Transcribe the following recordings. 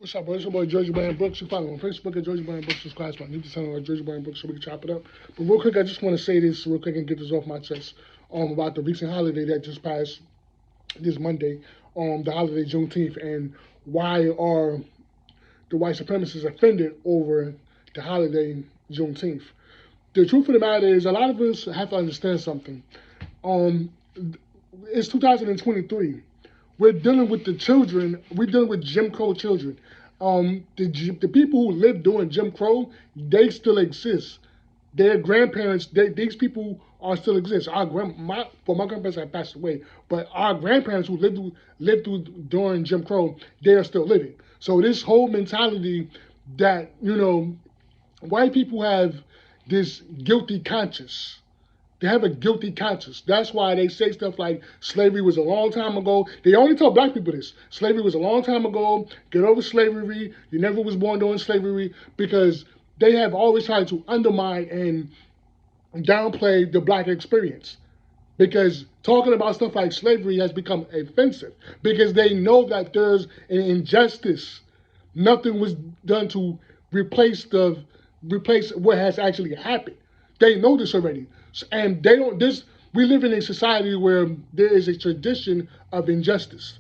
What's up, bro? It's your boy Georgie Bryan Brooks. You follow me on Facebook at Georgie Bryan Brooks. Subscribe to my YouTube channel at Georgie Bryan Brooks so we can chop it up. But real quick, I just want to say this real quick and get this off my chest about the recent holiday that just passed this Monday, the holiday Juneteenth, and why are the white supremacists offended over the holiday Juneteenth. The truth of the matter is, a lot of us have to understand something. It's 2023. We're dealing with the children. We're dealing with Jim Crow children. The people who lived during Jim Crow, they still exist. Their grandparents, these people are still exist. My grandparents have passed away, but our grandparents who lived through during Jim Crow, they are still living. So this whole mentality that white people have this guilty conscience. They have a guilty conscience. That's why they say stuff like slavery was a long time ago. They only tell black people this. Slavery was a long time ago. Get over slavery. You never was born during slavery, because they have always tried to undermine and downplay the black experience. Because talking about stuff like slavery has become offensive, because they know that there's an injustice. Nothing was done to replace what has actually happened. They know this already. And they don't, we live in a society where there is a tradition of injustice.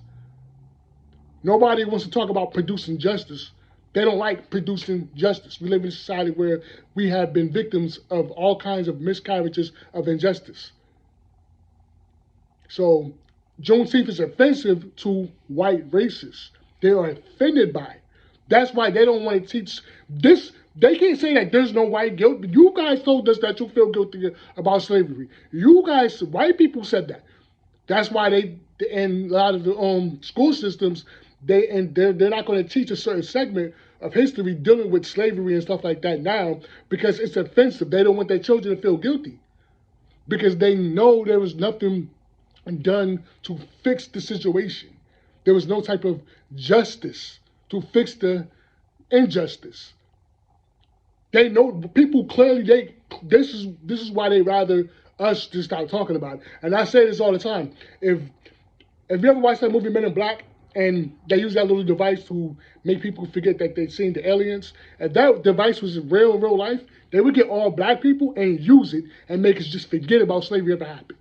Nobody wants to talk about producing justice. They don't like producing justice. We live in a society where we have been victims of all kinds of miscarriages of injustice. So Juneteenth is offensive to white racists. They are offended by it. That's why they don't want to teach this. They can't say that there's no white guilt. You guys told us that you feel guilty about slavery. You guys, white people said that. That's why they, in a lot of the school systems, they're not going to teach a certain segment of history dealing with slavery and stuff like that now, because it's offensive. They don't want their children to feel guilty, because they know there was nothing done to fix the situation. There was no type of justice to fix the injustice. They know, people clearly, this is why they rather us just stop talking about it. And I say this all the time. If you ever watch that movie Men in Black, and they use that little device to make people forget that they've seen the aliens, if that device was in real life, they would get all black people and use it and make us just forget about slavery ever happened.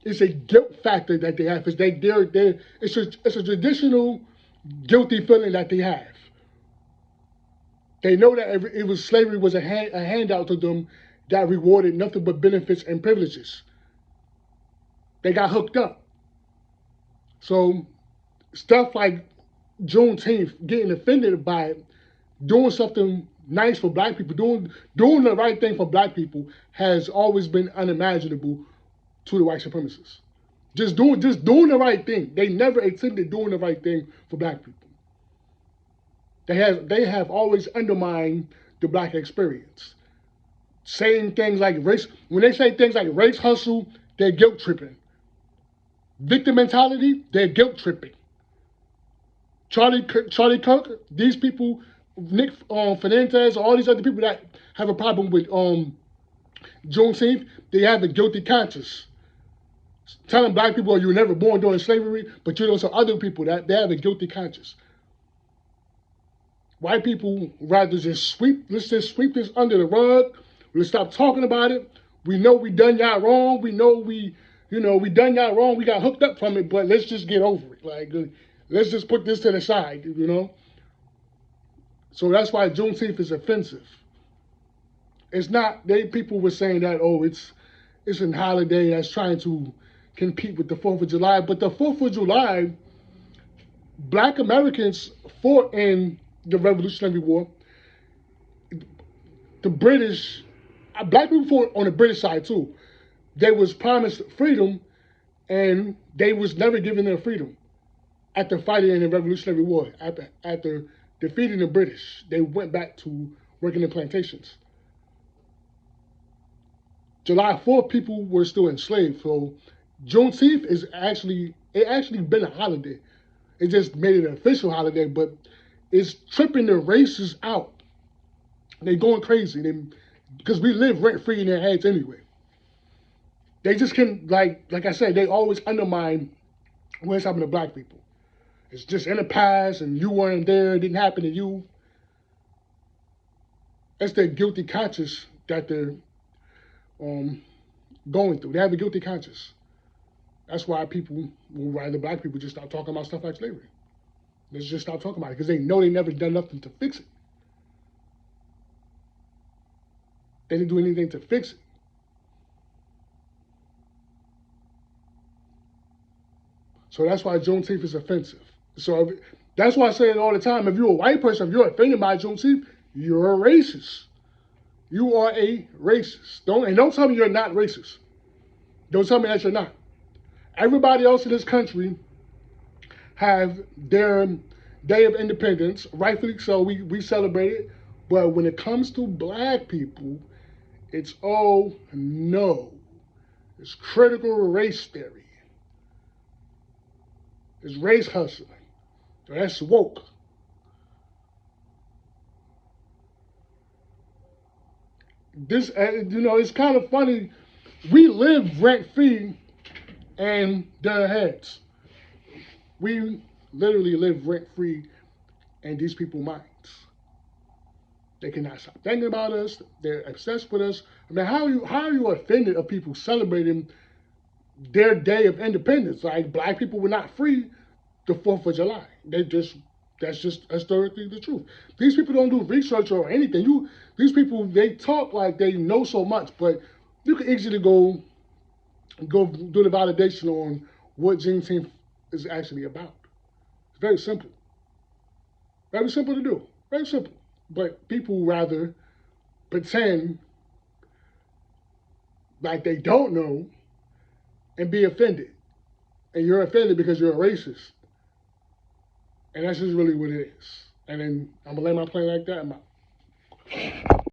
It's a guilt factor that they have. It's a traditional guilty feeling that they have. They know that slavery was a handout to them that rewarded nothing but benefits and privileges. They got hooked up. So stuff like Juneteenth, getting offended by it, doing something nice for black people, doing the right thing for black people, has always been unimaginable to the white supremacists. Just doing the right thing. They never attempted doing the right thing for black people. They have always undermined the black experience. Saying things like race, when they say things like race hustle, they're guilt tripping. Victim mentality, they're guilt tripping. Charlie Kirk, these people, Nick Fernandez, all these other people that have a problem with Juneteenth, they have a guilty conscience. Telling black people, oh, you were never born during slavery, but you know some other people that they have a guilty conscience. White people rather let's just sweep this under the rug. Let's stop talking about it. We know we done y'all wrong. We know we done y'all wrong. We got hooked up from it, but let's just get over it. Like, let's just put this to the side, So that's why Juneteenth is offensive. It's not, people were saying that, oh, it's a holiday that's trying to compete with the 4th of July. But the 4th of July, black Americans fought in the Revolutionary War. The British, black people fought on the British side too. They was promised freedom, and they was never given their freedom after fighting in the Revolutionary War. After defeating the British, they went back to working in plantations. July 4th, people were still enslaved. So Juneteenth is actually been a holiday. It just made it an official holiday, but it's tripping the racists out. They're going crazy because we live rent-free in their heads anyway. They just can, like I said, they always undermine what's happening to black people. It's just in the past and you weren't there, it didn't happen to you. That's their guilty conscience that they're um, going through. They have a guilty conscience. That's why people, well, rather black people, just stop talking about stuff like slavery. Let's just stop talking about it because they know they never done nothing to fix it. They didn't do anything to fix it. So that's why Juneteenth is offensive. So that's why I say it all the time. If you're a white person, if you're offended by Juneteenth, you're a racist. You are a racist. Don't tell me you're not racist. Don't tell me that you're not. Everybody else in this country have their Day of Independence, rightfully so. We celebrate it. But when it comes to black people, it's oh no. It's critical race theory. It's race hustling. That's woke. This, it's kind of funny. We live rent free in their heads. We literally live rent free in these people's minds. They cannot stop thinking about us. They're obsessed with us. I mean, how are you offended of people celebrating their Day of Independence? Like black people were not free the 4th of July. That's just historically the truth. These people don't do research or anything. These people, they talk like they know so much, but you can easily go do the validation on what Juneteenth is actually about. It's very simple. Very simple to do. Very simple. But people rather pretend like they don't know and be offended. And you're offended because you're a racist. And that's just really what it is. And then I'm going to lay my plane like that.